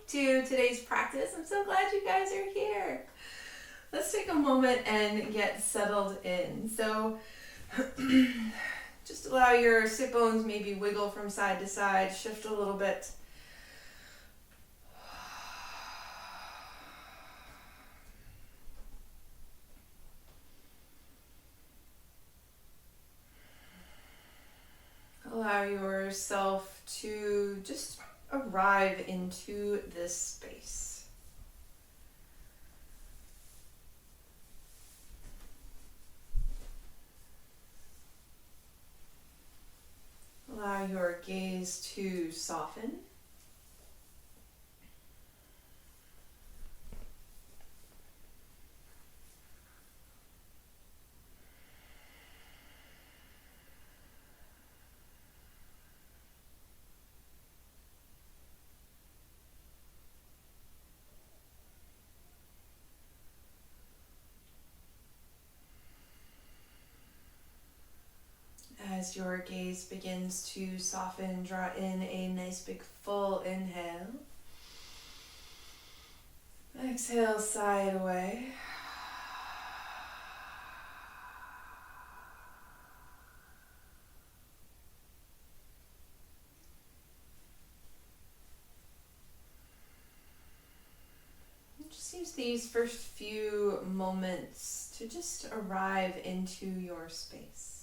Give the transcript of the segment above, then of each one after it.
to today's practice. I'm so glad you guys are here. Let's take a moment and get settled in. So just allow your sit bones maybe wiggle from side to side, shift a little bit. Allow yourself to just arrive into this space. Allow your gaze to soften. As your gaze begins to soften, draw in a nice big full inhale. Exhale, sigh it away. Just use these first few moments to just arrive into your space.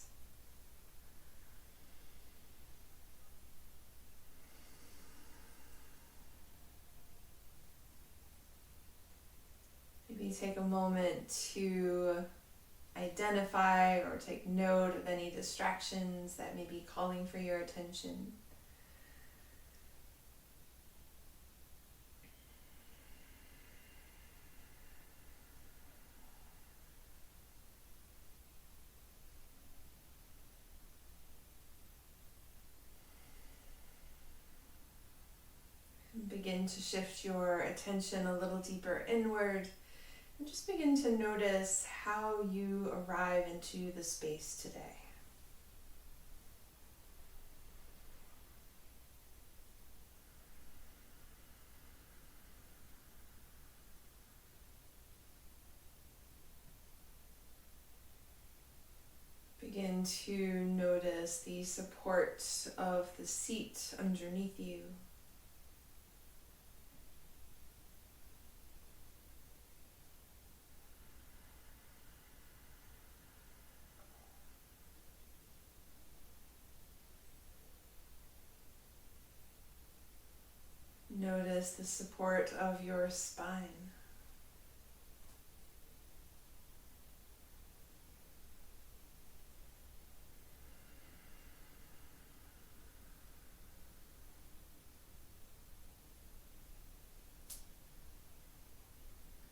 Maybe take a moment to identify or take note of any distractions that may be calling for your attention. And begin to shift your attention a little deeper inward. And just begin to notice how you arrive into the space today. Begin to notice the support of the seat underneath you. Notice the support of your spine.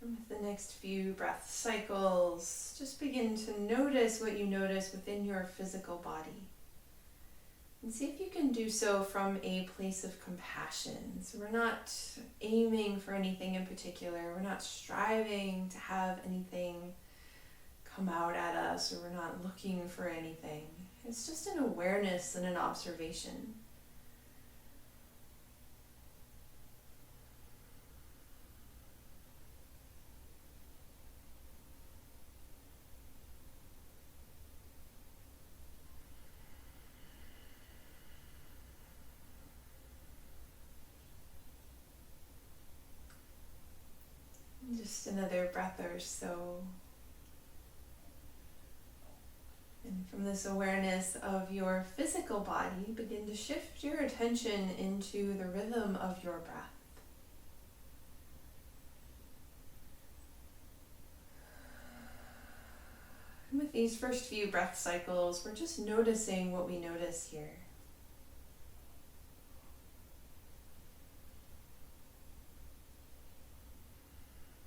And with the next few breath cycles, just begin to notice what you notice within your physical body. And see if you can do so from a place of compassion. So we're not aiming for anything in particular. We're not striving to have anything come out at us, or we're not looking for anything. It's just an awareness and an observation. Just another breath or so. And from this awareness of your physical body, begin to shift your attention into the rhythm of your breath. And with these first few breath cycles, we're just noticing what we notice here.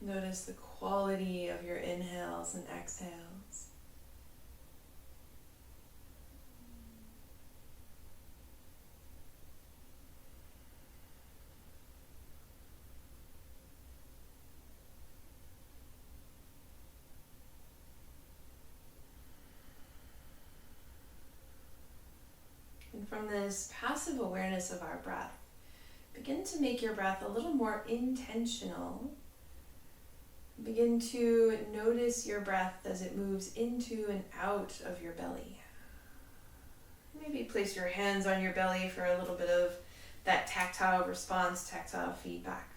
Notice the quality of your inhales and exhales. And from this passive awareness of our breath, begin to make your breath a little more intentional. Begin to notice your breath as it moves into and out of your belly. Maybe place your hands on your belly for a little bit of that tactile response, tactile feedback.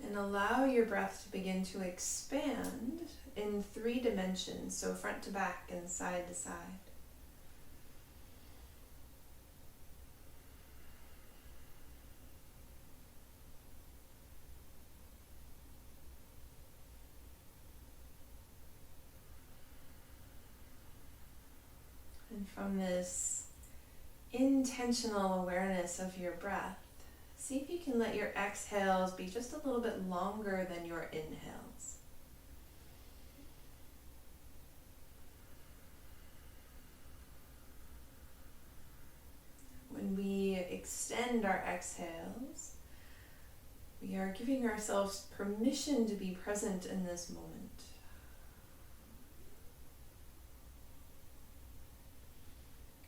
And allow your breath to begin to expand in 3 dimensions, so front to back and side to side. And from this intentional awareness of your breath, see if you can let your exhales be just a little bit longer than your inhales. When we extend our exhales, we are giving ourselves permission to be present in this moment.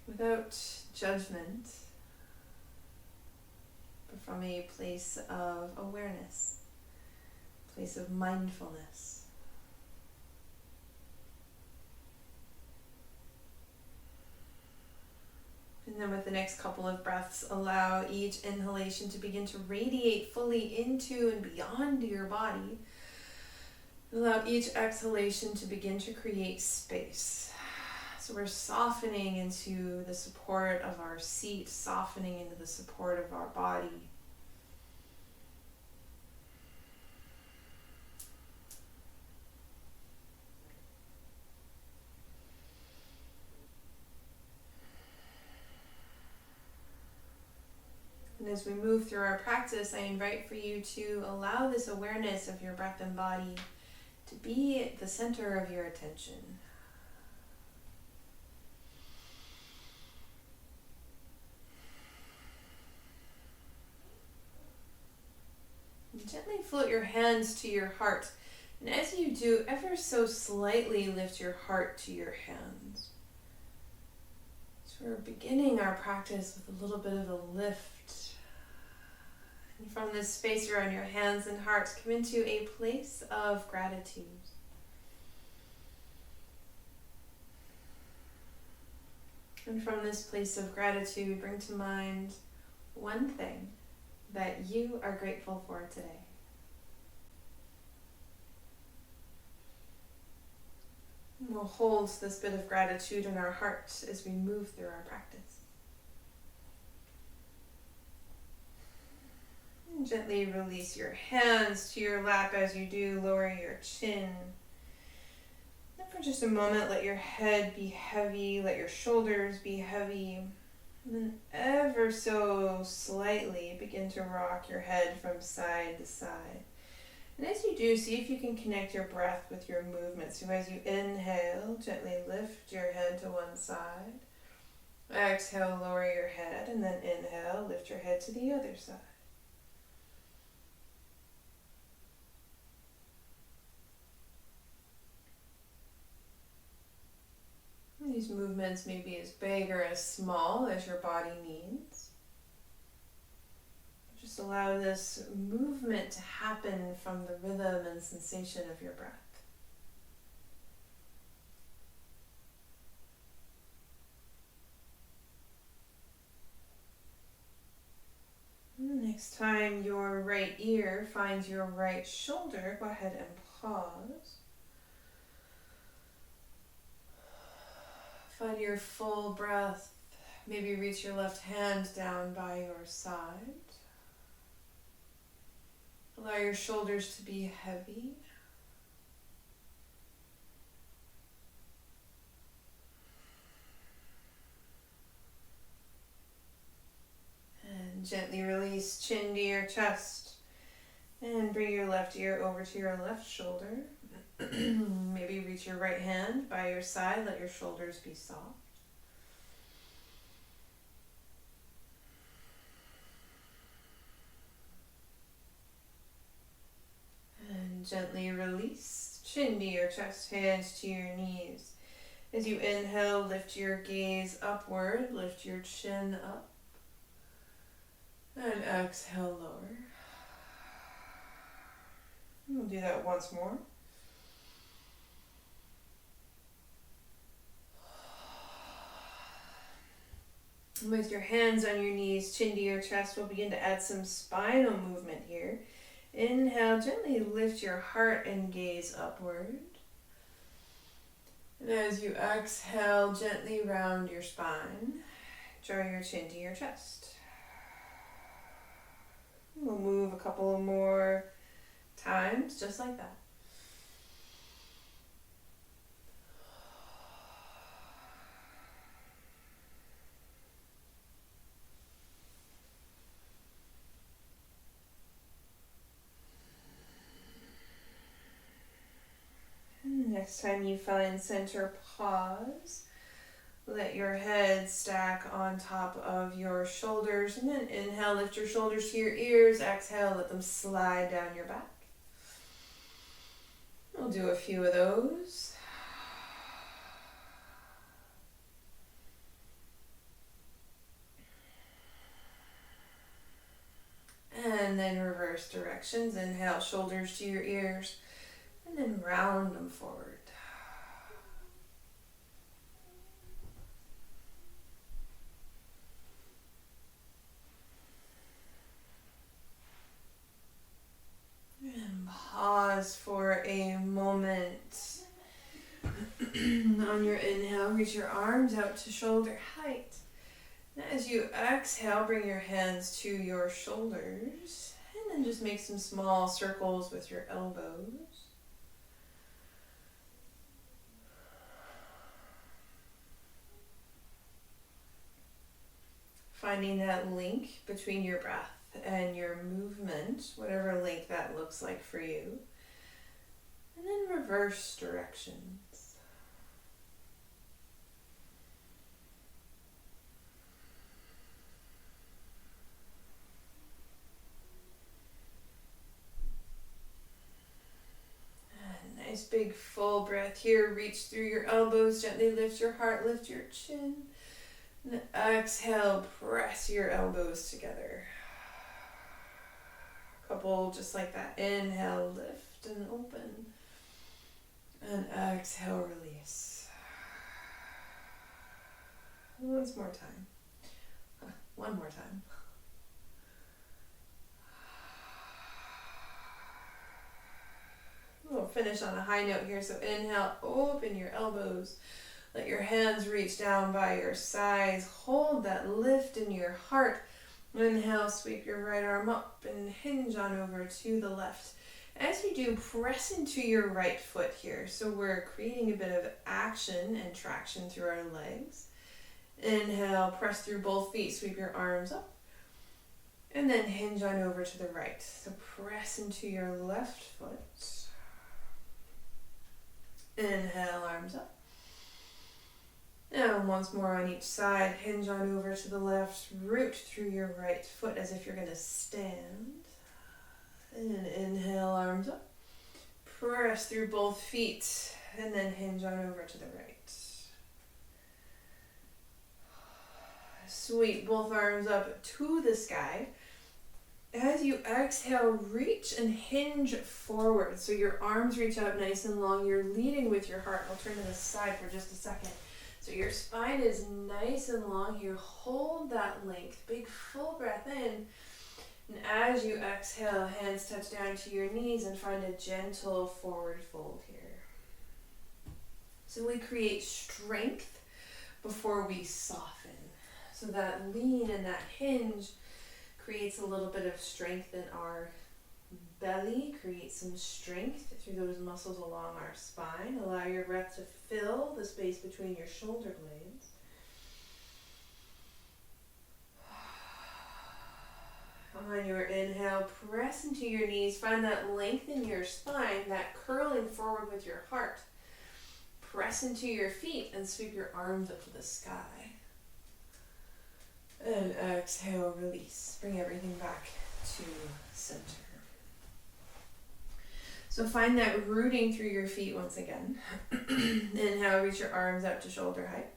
Without judgment, but from a place of awareness, place of mindfulness. And then with the next couple of breaths, allow each inhalation to begin to radiate fully into and beyond your body. Allow each exhalation to begin to create space. So we're softening into the support of our seat, softening into the support of our body. And as we move through our practice, I invite for you to allow this awareness of your breath and body to be at the center of your attention. And gently float your hands to your heart. And as you do, ever so slightly lift your heart to your hands. So we're beginning our practice with a little bit of a lift. And from this space around your hands and hearts, come into a place of gratitude. And from this place of gratitude, bring to mind one thing that you are grateful for today. And we'll hold this bit of gratitude in our hearts as we move through our practice. And gently release your hands to your lap as you do, lower your chin. And for just a moment, let your head be heavy, let your shoulders be heavy. And then ever so slightly begin to rock your head from side to side. And as you do, see if you can connect your breath with your movement. So as you inhale, gently lift your head to one side. Exhale, lower your head, and then inhale, lift your head to the other side. These movements may be as big or as small as your body needs. Just allow this movement to happen from the rhythm and sensation of your breath. Next time your right ear finds your right shoulder, go ahead and pause. Find your full breath. Maybe reach your left hand down by your side. Allow your shoulders to be heavy. And gently release chin to your chest. And bring your left ear over to your left shoulder. Maybe reach your right hand by your side. Let your shoulders be soft. And gently release chin to your chest, hands to your knees. As you inhale, lift your gaze upward, lift your chin up. And exhale, lower. We'll do that once more. With your hands on your knees, chin to your chest, we'll begin to add some spinal movement here. Inhale, gently lift your heart and gaze upward. And as you exhale, gently round your spine. Draw your chin to your chest. We'll move a couple more times, just like that. Next time you find center, pause. Let your head stack on top of your shoulders, and then inhale, lift your shoulders to your ears. Exhale, let them slide down your back. We'll do a few of those. And then reverse directions. Inhale, shoulders to your ears, and then round them forward. And pause for a moment. On your inhale, reach your arms out to shoulder height. And as you exhale, bring your hands to your shoulders, and then just make some small circles with your elbows. Finding that link between your breath and your movement, whatever link that looks like for you. And then reverse directions. And nice big full breath here. Reach through your elbows, gently lift your heart, lift your chin. And exhale, press your elbows together. Couple just like that. Inhale, lift and open. And exhale, release. Once more time. One more time. We'll finish on a high note here. So inhale, open your elbows. Let your hands reach down by your sides. Hold that lift in your heart. Inhale, sweep your right arm up and hinge on over to the left. As you do, press into your right foot here. So we're creating a bit of action and traction through our legs. Inhale, press through both feet, sweep your arms up. And then hinge on over to the right. So press into your left foot. Inhale, arms up. And once more on each side, hinge on over to the left, root through your right foot as if you're going to stand. And inhale, arms up. Press through both feet, and then hinge on over to the right. Sweep both arms up to the sky. As you exhale, reach and hinge forward. So your arms reach out nice and long. You're leading with your heart. I'll turn to the side for just a second. So your spine is nice and long here. Hold that length. Big full breath in. And as you exhale, hands touch down to your knees and find a gentle forward fold here. So we create strength before we soften. So that lean and that hinge creates a little bit of strength in our belly, create some strength through those muscles along our spine. Allow your breath to fill the space between your shoulder blades. On your inhale, press into your knees. Find that length in your spine, that curling forward with your heart. Press into your feet and sweep your arms up to the sky. And exhale, release. Bring everything back to center. So find that rooting through your feet once again. Inhale, reach your arms up to shoulder height.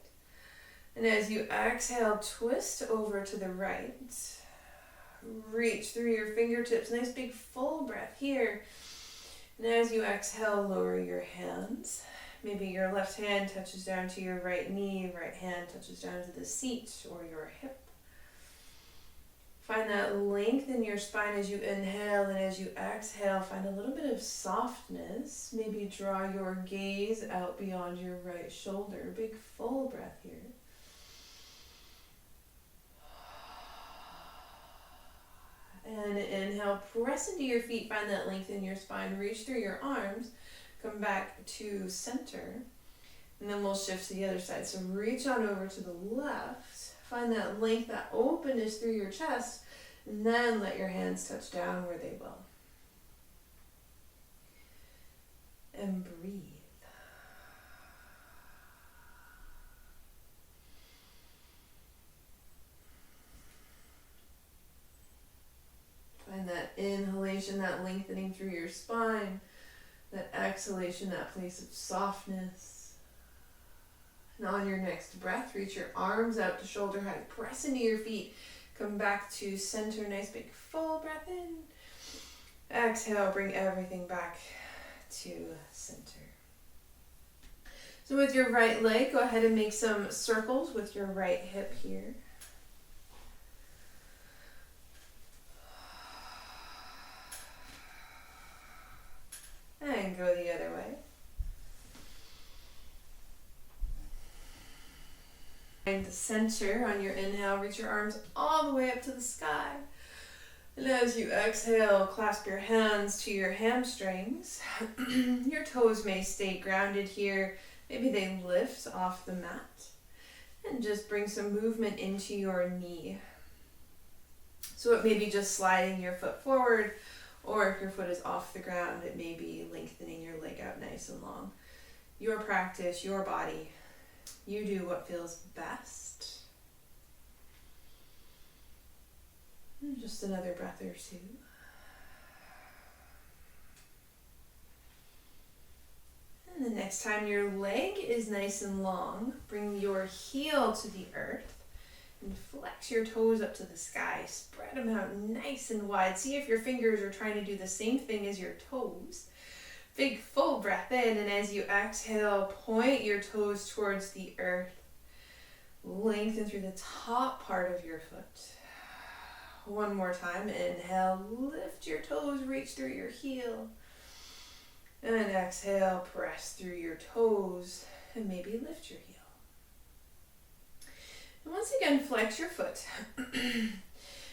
And as you exhale, twist over to the right. Reach through your fingertips. Nice big full breath here. And as you exhale, lower your hands. Maybe your left hand touches down to your right knee, right hand touches down to the seat or your hip. Find that length in your spine as you inhale, and as you exhale, find a little bit of softness. Maybe draw your gaze out beyond your right shoulder. Big full breath here. And inhale, press into your feet, find that length in your spine, reach through your arms, come back to center, and then we'll shift to the other side. So reach on over to the left. Find that length, that openness through your chest, and then let your hands touch down where they will. And breathe. Find that inhalation, that lengthening through your spine, that exhalation, that place of softness. And on your next breath, reach your arms out to shoulder height. Press into your feet. Come back to center. Nice big full breath in. Exhale, bring everything back to center. So with your right leg, go ahead and make some circles with your right hip here. And go the other way. Find the center on your inhale, reach your arms all the way up to the sky. And as you exhale, clasp your hands to your hamstrings. Your toes may stay grounded here. Maybe they lift off the mat. And just bring some movement into your knee. So it may be just sliding your foot forward, or if your foot is off the ground, it may be lengthening your leg out nice and long. Your practice, your body. You do what feels best. And just another breath or two. And the next time your leg is nice and long, bring your heel to the earth and flex your toes up to the sky. Spread them out nice and wide. See if your fingers are trying to do the same thing as your toes. Big full breath in, and as you exhale, point your toes towards the earth. Lengthen through the top part of your foot. One more time. Inhale, lift your toes, reach through your heel. And exhale, press through your toes, and maybe lift your heel. And once again, flex your foot.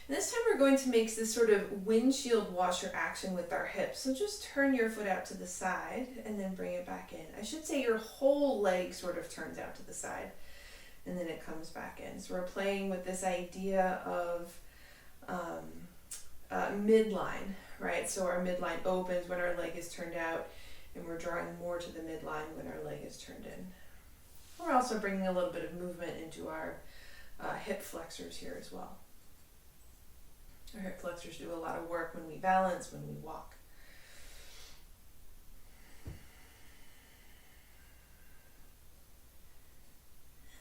This time we're going to make this sort of windshield washer action with our hips. So just turn your foot out to the side and then bring it back in. I should say your whole leg sort of turns out to the side and then it comes back in. So we're playing with this idea of midline, right? So our midline opens when our leg is turned out, and we're drawing more to the midline when our leg is turned in. We're also bringing a little bit of movement into our hip flexors here as well. Our hip flexors do a lot of work when we balance, when we walk.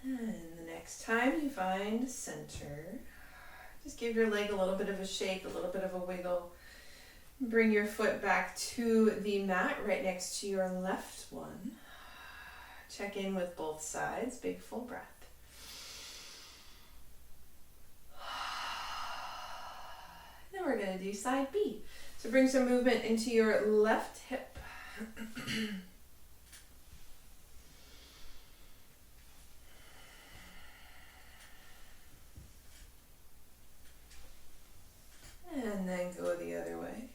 And the next time you find center, just give your leg a little bit of a shake, a little bit of a wiggle. Bring your foot back to the mat right next to your left one. Check in with both sides, big full breath. Then we're going to do side B. So bring some movement into your left hip. And then go the other way.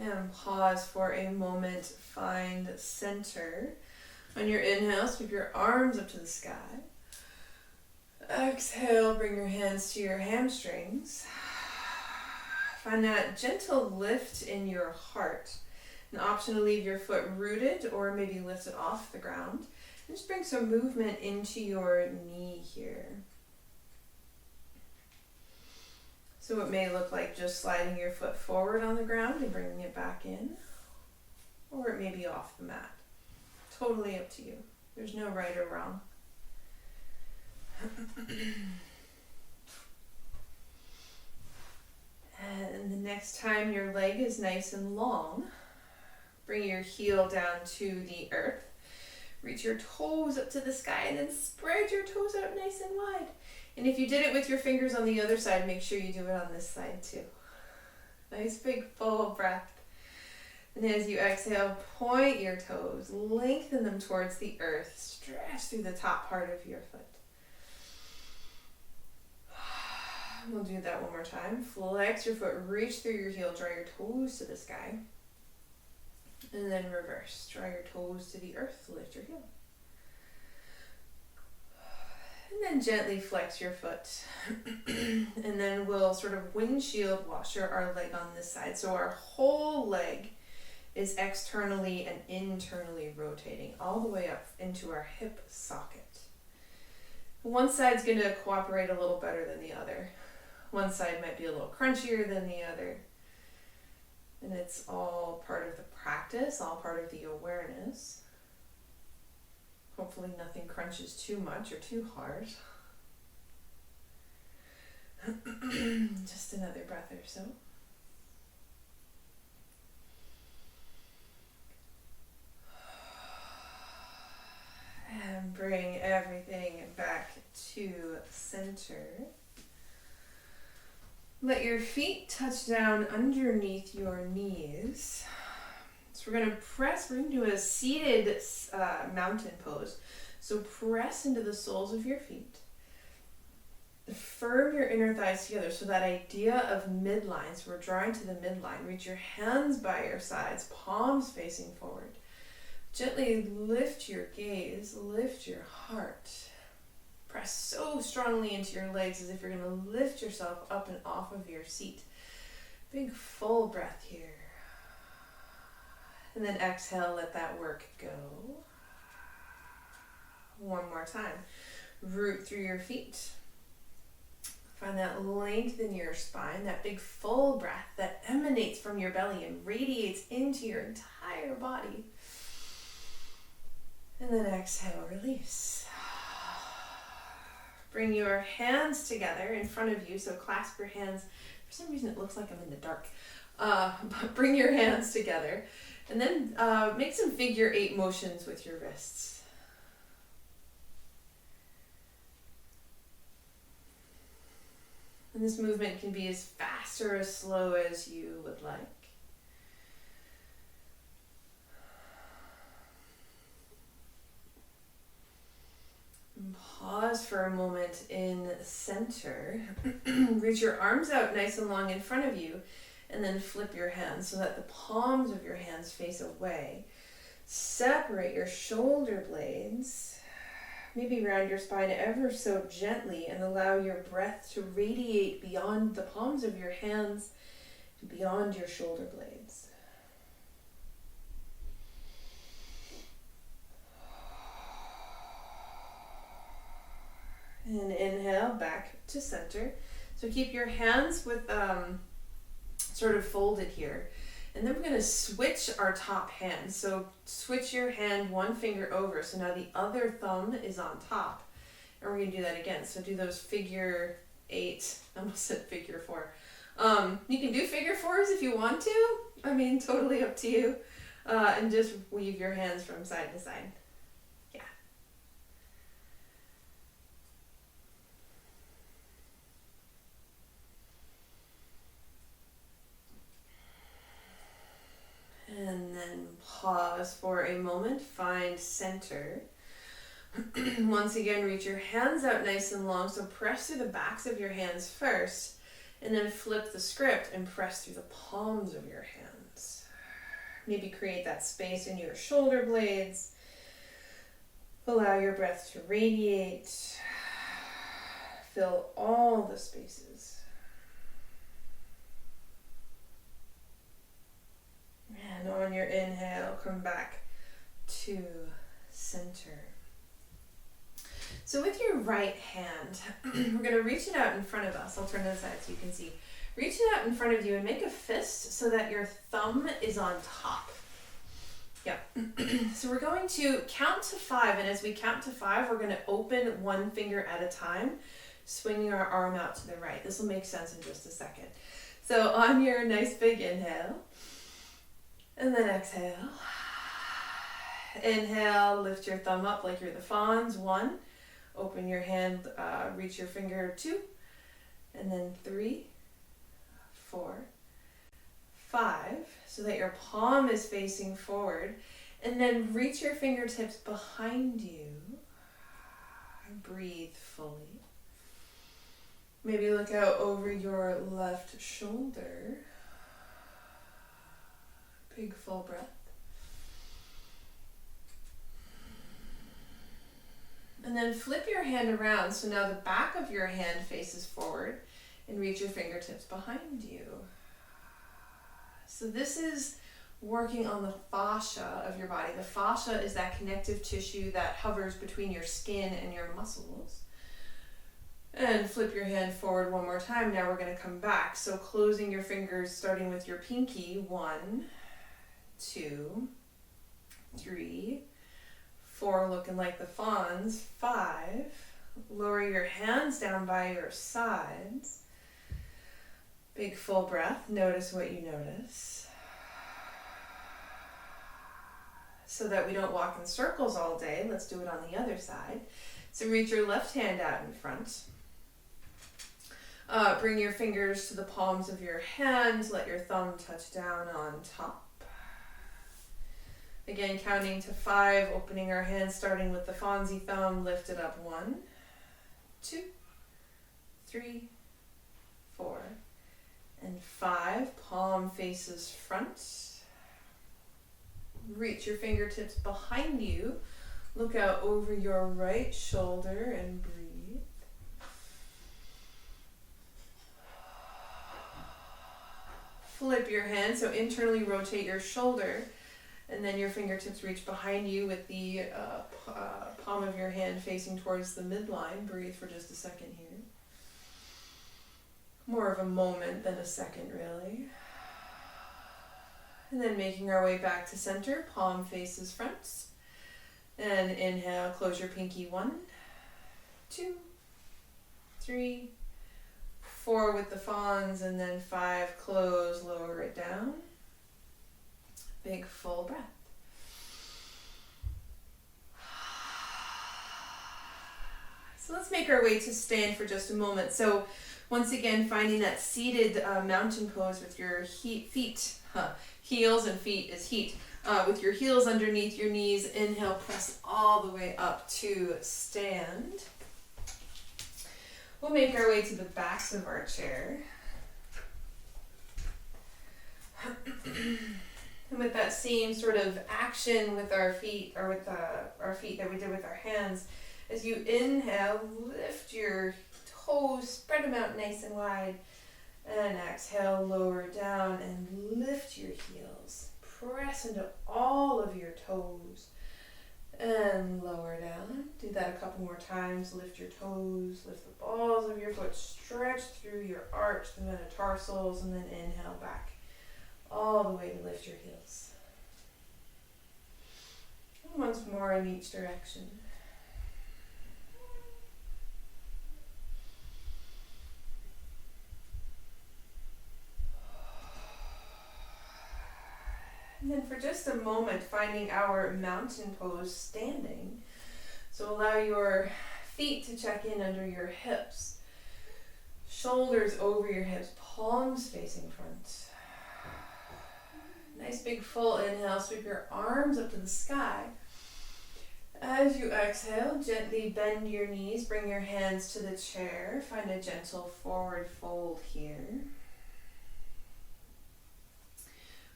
And pause for a moment, find center. On your inhale, sweep your arms up to the sky. Exhale, bring your hands to your hamstrings. Find that gentle lift in your heart. An option to leave your foot rooted or maybe lift it off the ground. Just bring some movement into your knee here. So it may look like just sliding your foot forward on the ground and bringing it back in, or it may be off the mat. Totally up to you. There's no right or wrong. And the next time your leg is nice and long, bring your heel down to the earth. Reach your toes up to the sky and then spread your toes out nice and wide. And if you did it with your fingers on the other side, make sure you do it on this side too. Nice big full breath. And as you exhale, point your toes, lengthen them towards the earth, stretch through the top part of your foot. We'll do that one more time. Flex your foot, reach through your heel, draw your toes to the sky. And then reverse. Draw your toes to the earth, lift your heel. And then gently flex your foot. And then we'll sort of windshield washer our leg on this side. So our whole leg is externally and internally rotating all the way up into our hip socket. One side's going to cooperate a little better than the other. One side might be a little crunchier than the other. And it's all part of the practice, all part of the awareness. Hopefully nothing crunches too much or too hard. Just another breath or so. And bring everything back to center. Let your feet touch down underneath your knees. So we're going to do a seated mountain pose. So press into the soles of your feet. Firm your inner thighs together. So that idea of midline, so we're drawing to the midline. Reach your hands by your sides, palms facing forward. Gently lift your gaze, lift your heart. Press so strongly into your legs as if you're going to lift yourself up and off of your seat. Big full breath here. And then exhale, let that work go. One more time. Root through your feet. Find that length in your spine, that big full breath that emanates from your belly and radiates into your entire body. And then exhale, release. Bring your hands together in front of you, so clasp your hands. For some reason it looks like I'm in the dark. But bring your hands together. And then make some figure 8 motions with your wrists. And this movement can be as fast or as slow as you would like. And pause for a moment in center. Reach your arms out nice and long in front of you, and then flip your hands so that the palms of your hands face away. Separate your shoulder blades. Maybe round your spine ever so gently and allow your breath to radiate beyond the palms of your hands and beyond your shoulder blades. And inhale back to center. So keep your hands with sort of folded here. And then we're going to switch our top hand. So switch your hand one finger over. So now the other thumb is on top. And we're going to do that again. So do those figure 8. I almost said figure 4. You can do figure 4s if you want to. I mean, totally up to you. And just weave your hands from side to side. Yeah. And then pause for a moment, find center. Once again, reach your hands out nice and long, so press through the backs of your hands first, and then flip the script and press through the palms of your hands. Maybe create that space in your shoulder blades. Allow your breath to radiate. Fill all the spaces. And on your inhale, come back to center. So with your right hand, we're going to reach it out in front of us. I'll turn to the side so you can see. Reach it out in front of you and make a fist so that your thumb is on top. Yep. So we're going to count to 5, and as we count to 5, we're going to open one finger at a time, swinging our arm out to the right. This will make sense in just a second. So on your nice big inhale, and then exhale. Inhale, lift your thumb up like you're the fawns. 1. Open your hand, reach your finger. 2. And then 3, 4, 5, so that your palm is facing forward. And then reach your fingertips behind you. Breathe fully. Maybe look out over your left shoulder. Big full breath. And then flip your hand around so now the back of your hand faces forward, and reach your fingertips behind you. So this is working on the fascia of your body. The fascia is that connective tissue that hovers between your skin and your muscles. And flip your hand forward one more time. Now we're going to come back. So closing your fingers, starting with your pinky. 1, 2, 3, 4, looking like the fawns. 5. Lower your hands down by your sides. Big full breath. Notice what you notice. So that we don't walk in circles all day, let's do it on the other side. So reach your left hand out in front. Bring your fingers to the palms of your hands. Let your thumb touch down on top. Again, counting to 5, opening our hands, starting with the Fonzie thumb, lift it up. 1, 2, 3, 4, and 5. Palm faces front. Reach your fingertips behind you. Look out over your right shoulder and breathe. Flip your hand, so internally rotate your shoulder. And then your fingertips reach behind you with the palm of your hand facing towards the midline. Breathe for just a second here. More of a moment than a second, really. And then making our way back to center, palm faces front. And inhale, close your pinky. 1, 2, 3, 4 with the fawns, and then 5, close, lower it down. Big full breath. So let's make our way to stand for just a moment. So once again, finding that seated mountain pose with your heels and feet is heat. With your heels underneath your knees, inhale, press all the way up to stand. We'll make our way to the backs of our chair. And with that same sort of action with our feet, or with our feet that we did with our hands, as you inhale, lift your toes, spread them out nice and wide, and exhale, lower down and lift your heels. Press into all of your toes and lower down. Do that a couple more times. Lift your toes, lift the balls of your foot, stretch through your arch, the metatarsals, and then inhale back all the way to lift your heels. And once more in each direction. And then for just a moment, finding our mountain pose standing. So allow your feet to check in under your hips. Shoulders over your hips, palms facing front. Nice big full inhale, sweep your arms up to the sky. As you exhale, gently bend your knees, bring your hands to the chair. Find a gentle forward fold here.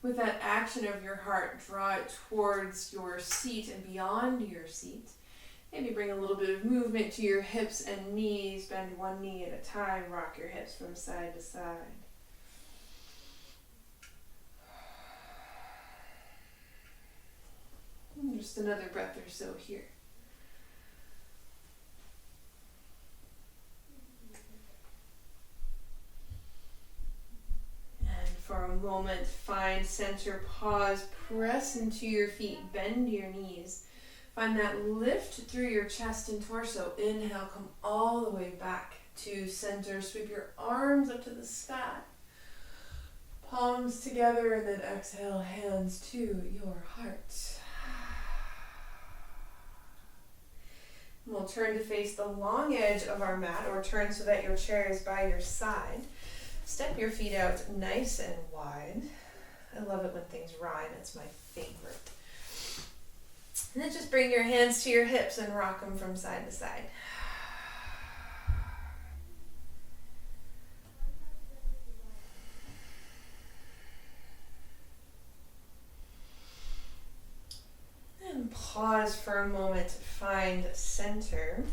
With that action of your heart, draw it towards your seat and beyond your seat. Maybe bring a little bit of movement to your hips and knees. Bend one knee at a time. Rock your hips from side to side. And just another breath or so here. moment, find center, pause, press into your feet, bend your knees. Find that lift through your chest and torso. Inhale, come all the way back to center. Sweep your arms up to the sky. Palms together, and then exhale, hands to your heart. We'll turn to face the long edge of our mat, or turn so that your chair is by your side. Step your feet out nice and wide. I love it when things rhyme. It's my favorite. And then just bring your hands to your hips and rock them from side to side. And pause for a moment to find center.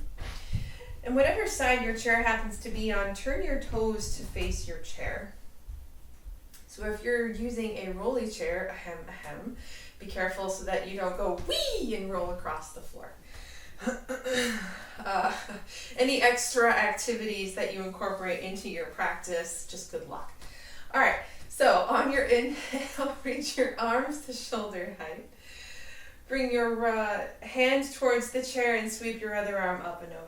And whatever side your chair happens to be on, turn your toes to face your chair. So if you're using a rolly chair, ahem, be careful so that you don't go wee and roll across the floor. Any extra activities that you incorporate into your practice, just good luck. All right, so on your inhale, reach your arms to shoulder height. Bring your hand towards the chair and sweep your other arm up and over.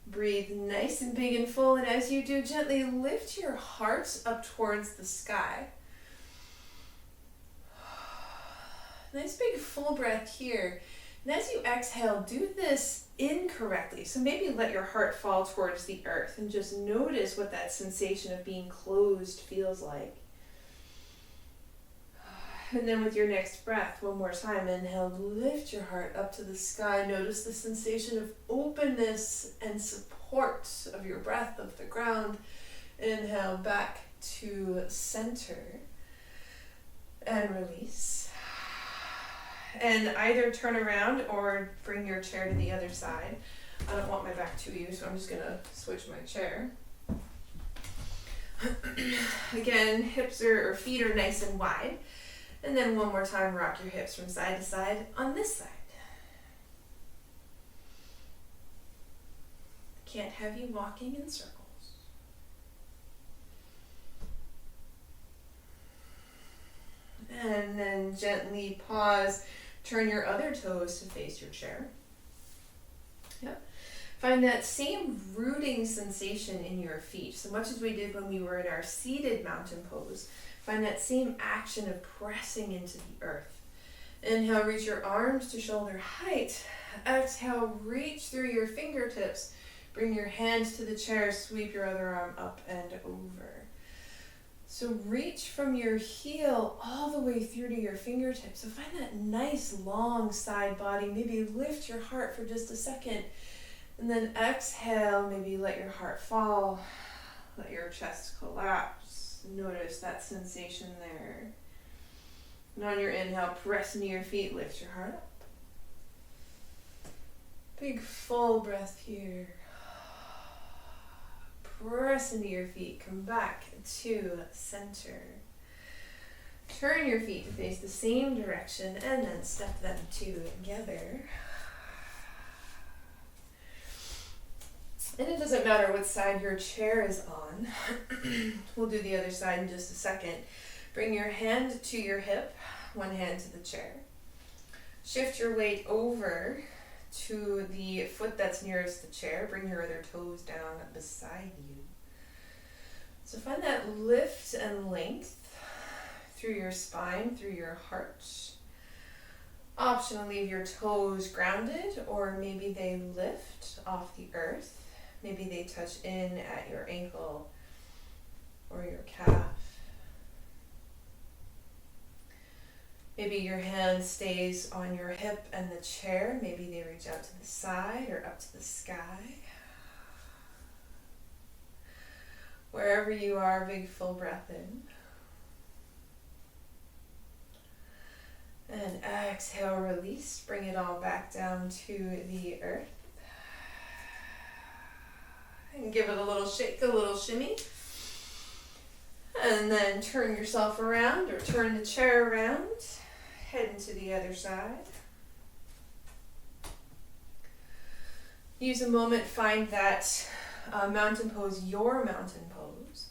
Breathe nice and big and full, and as you do, gently lift your heart up towards the sky. Nice big full breath here. And as you exhale, do this incorrectly. So maybe let your heart fall towards the earth and just notice what that sensation of being closed feels like. And then with your next breath, one more time, inhale, lift your heart up to the sky. Notice the sensation of openness and support of your breath, of the ground. Inhale, back to center. And release. And either turn around or bring your chair to the other side. I don't want my back to you, so I'm just going to switch my chair. Again, hips or feet are nice and wide. And then one more time, rock your hips from side to side on this side. Can't have you walking in circles. And then gently pause, turn your other toes to face your chair. Yep. Find that same rooting sensation in your feet. So much as we did when we were in our seated mountain pose, find that same action of pressing into the earth. Inhale, reach your arms to shoulder height. Exhale, reach through your fingertips. Bring your hands to the chair, sweep your other arm up and over. So reach from your heel all the way through to your fingertips. So find that nice long side body. Maybe lift your heart for just a second. And then exhale, maybe let your heart fall. Let your chest collapse. Notice that sensation there. And on your inhale, press into your feet, lift your heart up. Big full breath here. Press into your feet, come back to center. Turn your feet to face the same direction and then step them together. And it doesn't matter what side your chair is on. We'll do the other side in just a second. Bring your hand to your hip, one hand to the chair. Shift your weight over to the foot that's nearest the chair. Bring your other toes down beside you. So find that lift and length through your spine, through your heart. Optional, leave your toes grounded, or maybe they lift off the earth. Maybe they touch in at your ankle or your calf. Maybe your hand stays on your hip and the chair. Maybe they reach out to the side or up to the sky. Wherever you are, big full breath in. And exhale, release. Bring it all back down to the earth. And give it a little shake, a little shimmy. And then turn yourself around or turn the chair around. Head into the other side. Use a moment, find that mountain pose, your mountain pose.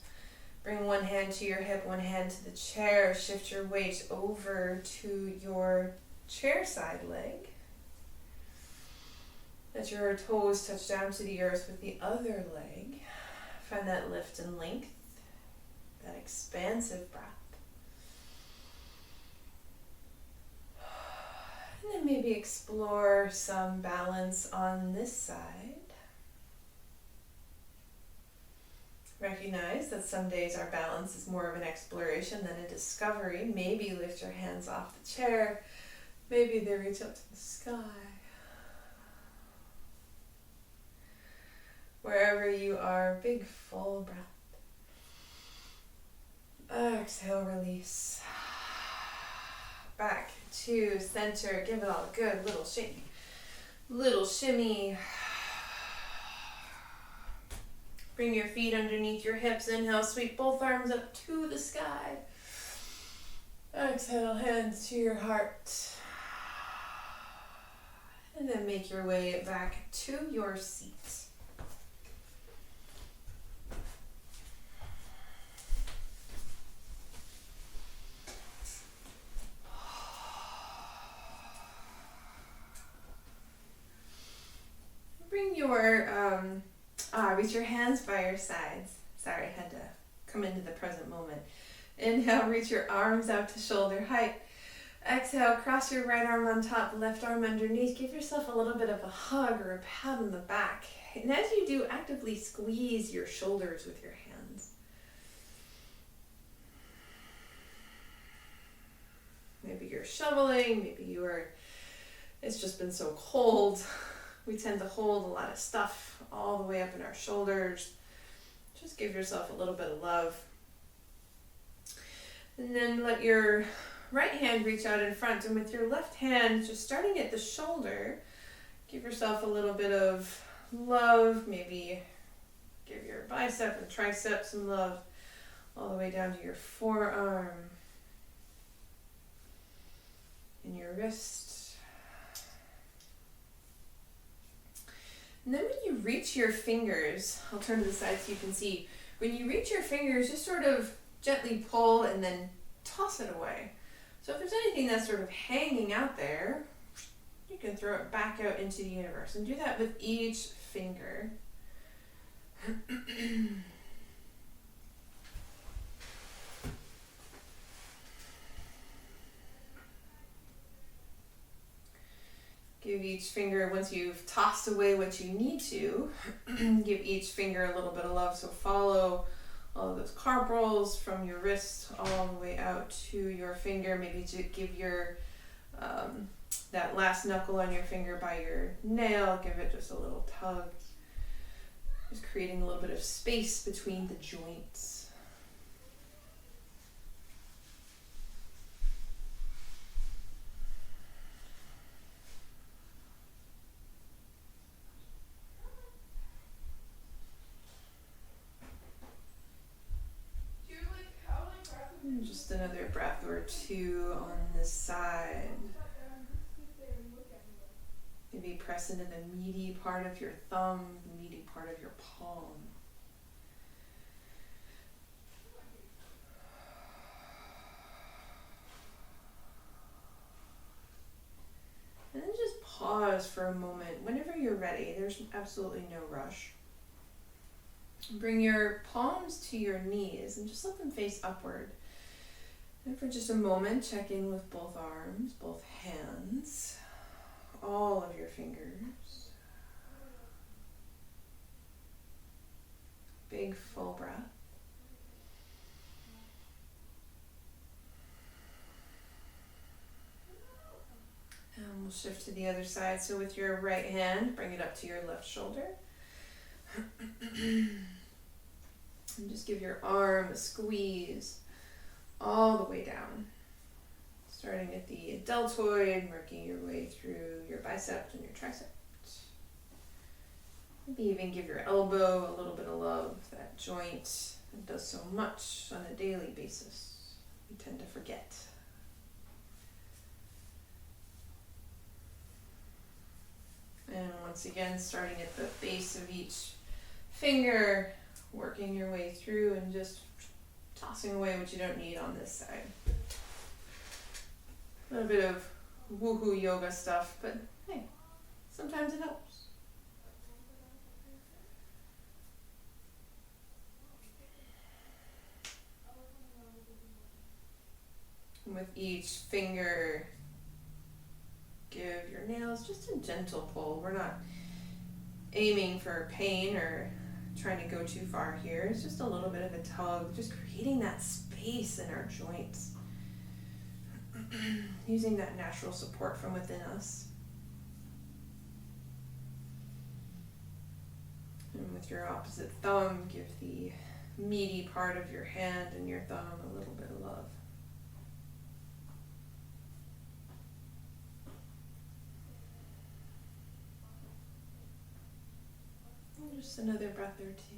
Bring one hand to your hip, one hand to the chair. Shift your weight over to your chair side leg. Let your toes touch down to the earth with the other leg. Find that lift and length, that expansive breath. And then maybe explore some balance on this side. Recognize that some days our balance is more of an exploration than a discovery. Maybe lift your hands off the chair. Maybe they reach up to the sky. Wherever you are, big full breath. Exhale, release. Back to center. Give it all a good little shake. Little shimmy. Bring your feet underneath your hips. Inhale, sweep both arms up to the sky. Exhale, hands to your heart. And then make your way back to your seat. Bring your, reach your hands by your sides. Sorry, I had to come into the present moment. Inhale, reach your arms out to shoulder height. Exhale, cross your right arm on top, left arm underneath. Give yourself a little bit of a hug or a pat on the back. And as you do, actively squeeze your shoulders with your hands. Maybe you're shoveling, maybe it's just been so cold. We tend to hold a lot of stuff all the way up in our shoulders. Just give yourself a little bit of love. And then let your right hand reach out in front, and with your left hand, just starting at the shoulder, give yourself a little bit of love. Maybe give your bicep and tricep some love all the way down to your forearm and your wrist. And then when you reach your fingers, I'll turn to the side so you can see. When you reach your fingers, just sort of gently pull and then toss it away. So if there's anything that's sort of hanging out there, you can throw it back out into the universe. And do that with each finger. Give each finger, once you've tossed away what you need to, give each finger a little bit of love. So follow all of those carpals from your wrist all the way out to your finger. Maybe to give your that last knuckle on your finger by your nail, give it just a little tug. Just creating a little bit of space between the joints. Just another breath or two on this side. Maybe press into the meaty part of your thumb, the meaty part of your palm. And then just pause for a moment. Whenever you're ready, there's absolutely no rush. Bring your palms to your knees and just let them face upward. And for just a moment, check in with both arms, both hands, all of your fingers. Big full breath. And we'll shift to the other side. So with your right hand, bring it up to your left shoulder. And just give your arm a squeeze all the way down, starting at the deltoid, working your way through your bicep and your tricep. Maybe even give your elbow a little bit of love, that joint that does so much on a daily basis. We tend to forget. And once again, starting at the base of each finger, working your way through and just tossing away what you don't need on this side. A little bit of woohoo yoga stuff, but hey, sometimes it helps. And with each finger, give your nails just a gentle pull. We're not aiming for pain or trying to go too far here. It's just a little bit of a tug, just creating that space in our joints. Using that natural support from within us. And with your opposite thumb, give the meaty part of your hand and your thumb a little bit of love. And just another breath or two.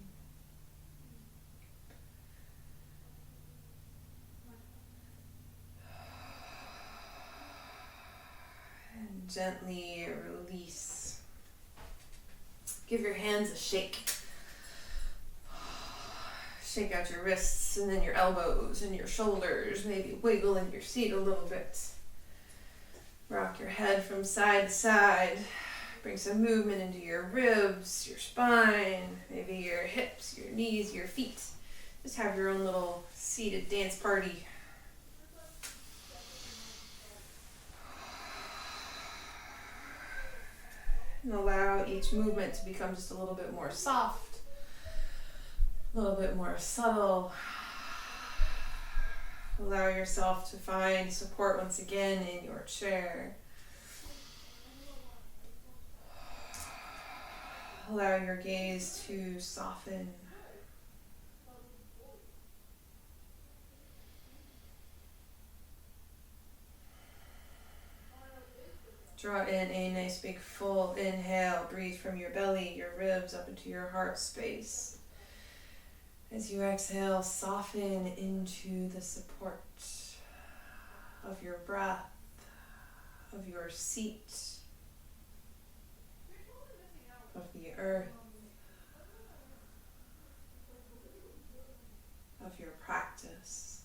And gently release. Give your hands a shake. Shake out your wrists and then your elbows and your shoulders. Maybe wiggle in your seat a little bit. Rock your head from side to side. Bring some movement into your ribs, your spine, maybe your hips, your knees, your feet. Just have your own little seated dance party. And allow each movement to become just a little bit more soft, a little bit more subtle. Allow yourself to find support once again in your chair. Allow your gaze to soften. Draw in a nice big full inhale. Breathe from your belly, your ribs up into your heart space. As you exhale, soften into the support of your breath, of your seat, of the earth, of your practice.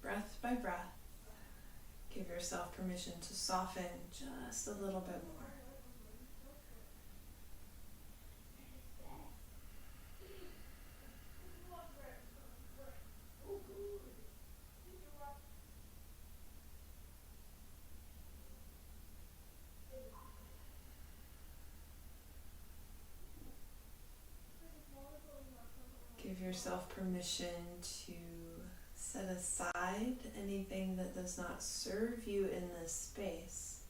Breath by breath, give yourself permission to soften just a little bit more. Give yourself permission to set aside anything that does not serve you in this space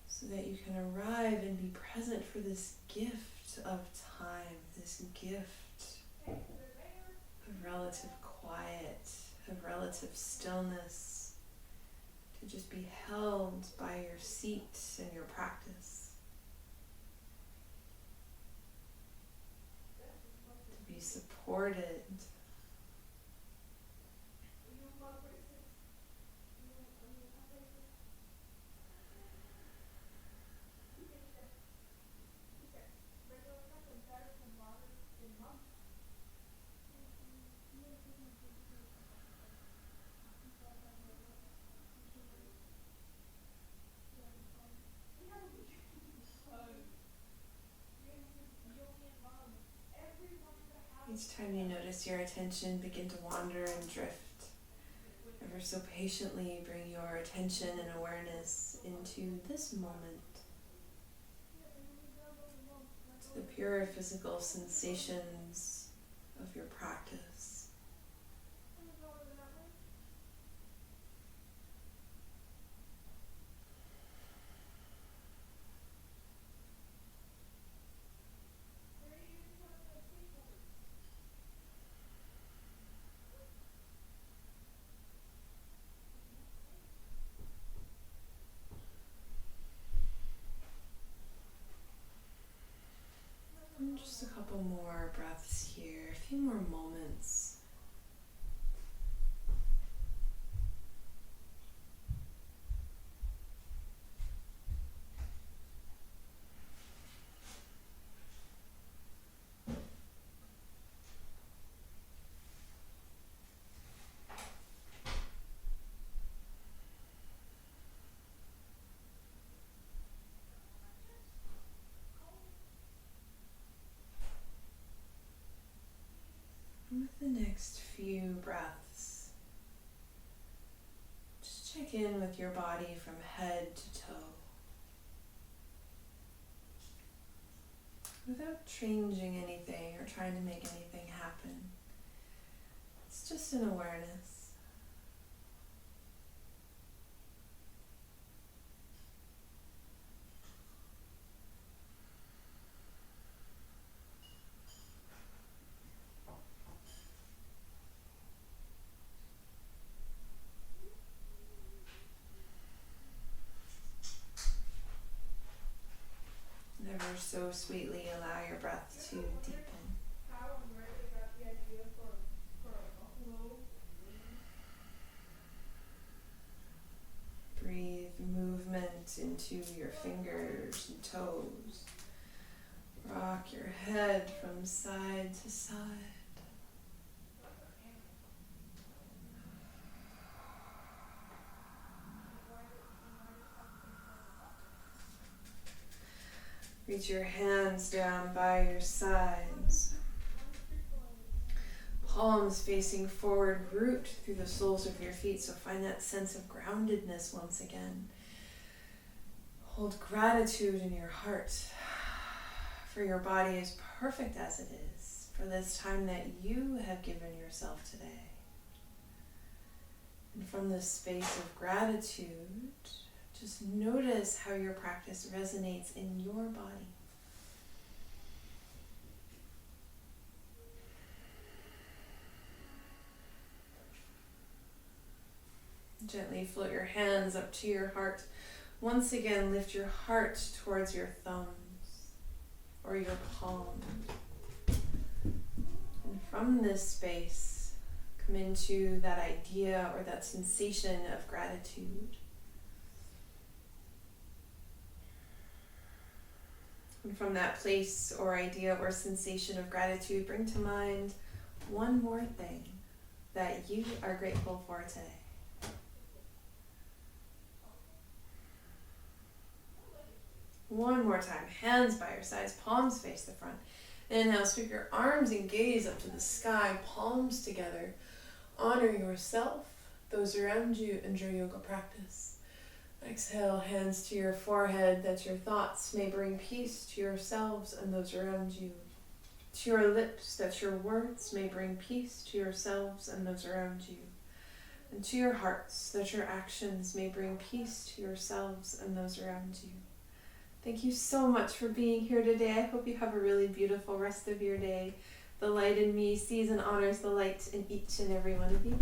so that you can arrive and be present for this gift of time, this gift of relative quiet, of relative stillness, to just be held by your seat and your practice. To be supported. Each time you notice your attention begin to wander and drift, ever so patiently bring your attention and awareness into this moment, to the pure physical sensations of your practice. And just a couple more breaths here, a few more moments. check in with your body from head to toe without changing anything or trying to make anything happen. It's just an awareness. Never so sweetly allow your breath to deepen. Breathe movement into your fingers and toes. Rock your head from side to side. Reach your hands down by your sides. Palms facing forward, root through the soles of your feet, so find that sense of groundedness once again. Hold gratitude in your heart, for your body is perfect as it is, for this time that you have given yourself today. And from this space of gratitude, just notice how your practice resonates in your body. Gently float your hands up to your heart. Once again, lift your heart towards your thumbs or your palms. And from this space, come into that idea or that sensation of gratitude. And from that place or idea or sensation of gratitude, bring to mind one more thing that you are grateful for today. One more time, hands by your sides, palms face the front. Inhale, sweep your arms and gaze up to the sky, palms together. Honor yourself, those around you, and your yoga practice. Exhale, hands to your forehead, that your thoughts may bring peace to yourselves and those around you. To your lips, that your words may bring peace to yourselves and those around you. And to your hearts, that your actions may bring peace to yourselves and those around you. Thank you so much for being here today. I hope you have a really beautiful rest of your day. The light in me sees and honors the light in each and every one of you.